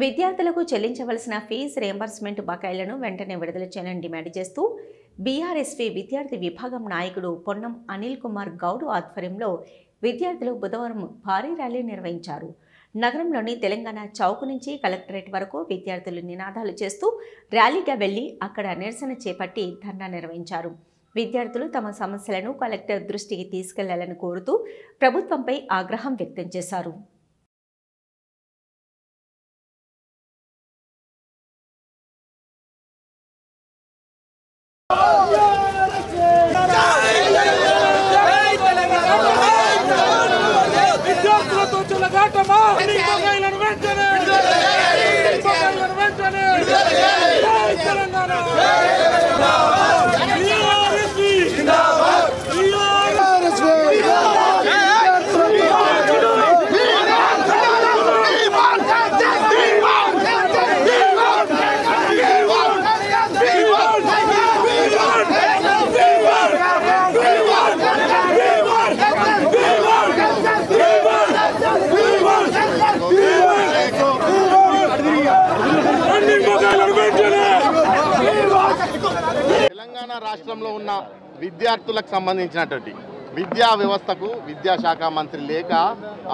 విద్యార్థులకు చెల్లించవలసిన fee reimbursement బకాయిలను వెంటనే విడుదల చేయాలని డిమాండ్ చేస్తూ బీఆర్ఎస్పీ విద్యార్థి విభాగం నాయకుడు పొన్నం అనిల్ కుమార్ గౌడ్ ఆధ్వర్యంలో విద్యార్థులు బుధవారం భారీ ర్యాలీ నిర్వహించారు. నగరంలోని తెలంగాణ చౌక్ నుంచి కలెక్టరేట్ వరకు విద్యార్థులు నినాదాలు చేస్తూ ర్యాలీగా వెళ్లి అక్కడ నిరసన చేపట్టి ధర్నా నిర్వహించారు. విద్యార్థులు తమ సమస్యలను కలెక్టర్ దృష్టికి తీసుకెళ్లాలని కోరుతూ ప్రభుత్వంపై ఆగ్రహం వ్యక్తం చేశారు. తెలంగాణ రాష్ట్రంలో ఉన్న విద్యార్థులకు సంబంధించినటువంటి విద్యా వ్యవస్థకు విద్యాశాఖ మంత్రి లేక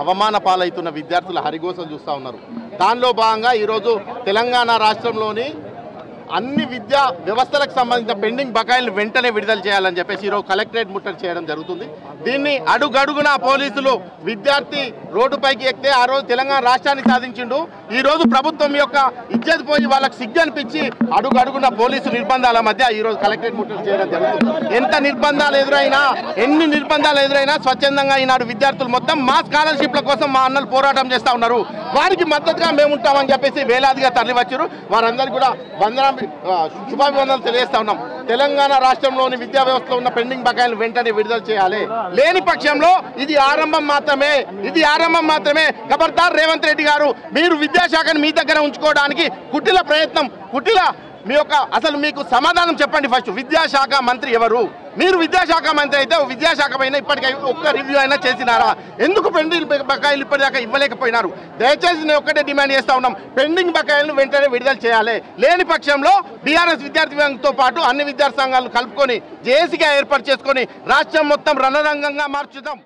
అవమాన పాలవుతున్న విద్యార్థుల హరిగోసలు చూస్తూ ఉన్నారు. దానిలో భాగంగా ఈరోజు తెలంగాణ రాష్ట్రంలోని అన్ని విద్యా వ్యవస్థలకు సంబంధించిన పెండింగ్ బకాయిలను వెంటనే విడుదల చేయాలని చెప్పేసి ఈరోజు కలెక్టరేట్ ముట్టడి చేయడం జరుగుతుంది. దీన్ని అడుగడుగున పోలీసులు విద్యార్థి రోడ్డుపైకి ఎక్కితే ఆ రోజు తెలంగాణ రాష్ట్రాన్ని సాధించిండు. ఈరోజు ప్రభుత్వం యొక్క ఇజ్జత్ పోయి వాళ్ళకి సిగ్గు అనిపించి అడుగడుగున పోలీసు నిర్బంధాల మధ్య ఈరోజు కలెక్టరేట్ ముట్టడి చేయడం జరుగుతుంది. ఎంత నిర్బంధాలు ఎదురైనా ఎన్ని నిర్బంధాలు ఎదురైనా స్వచ్ఛందంగా ఈనాడు విద్యార్థులు మొత్తం మా స్కాలర్షిప్ల కోసం మా అన్నలు పోరాటం చేస్తూ ఉన్నారు. వారికి మద్దతుగా మేము ఉంటామని చెప్పేసి వేలాదిగా తరలివచ్చారు. వారందరికీ కూడా శుభాభివందనలు తెలియజేస్తా ఉన్నాం. తెలంగాణ రాష్ట్రంలోని విద్యా వ్యవస్థలో ఉన్న పెండింగ్ బకాయిలు వెంటనే విడుదల చేయాలి. లేని పక్షంలో ఇది ఆరంభం మాత్రమే. ఖబర్దార్ రేవంత్ రెడ్డి గారు, మీరు విద్యాశాఖను మీ దగ్గర ఉంచుకోవడానికి కుటిల ప్రయత్నం అసలు మీకు సమాధానం చెప్పండి. ఫస్ట్ విద్యాశాఖ మంత్రి ఎవరు? మీరు విద్యాశాఖ మంత్రి అయితే విద్యాశాఖ పైన ఇప్పటికీ ఒక్క రివ్యూ అయినా చేసినారా? ఎందుకు పెండింగ్ బకాయిలు ఇప్పటిదాకా ఇవ్వలేకపోయినారు? దయచేసి నేను ఒక్కటే డిమాండ్ చేస్తా ఉన్నాం, పెండింగ్ బకాయిలను వెంటనే విడుదల చేయాలి. లేని పక్షంలో బీఆర్ఎస్ విద్యార్థి విభాగంతో పాటు అన్ని విద్యార్థి సంఘాలను కలుపుకొని జేఏసీగా ఏర్పాటు చేసుకొని రాష్ట్రం మొత్తం రణరంగంగా మార్చుదాం.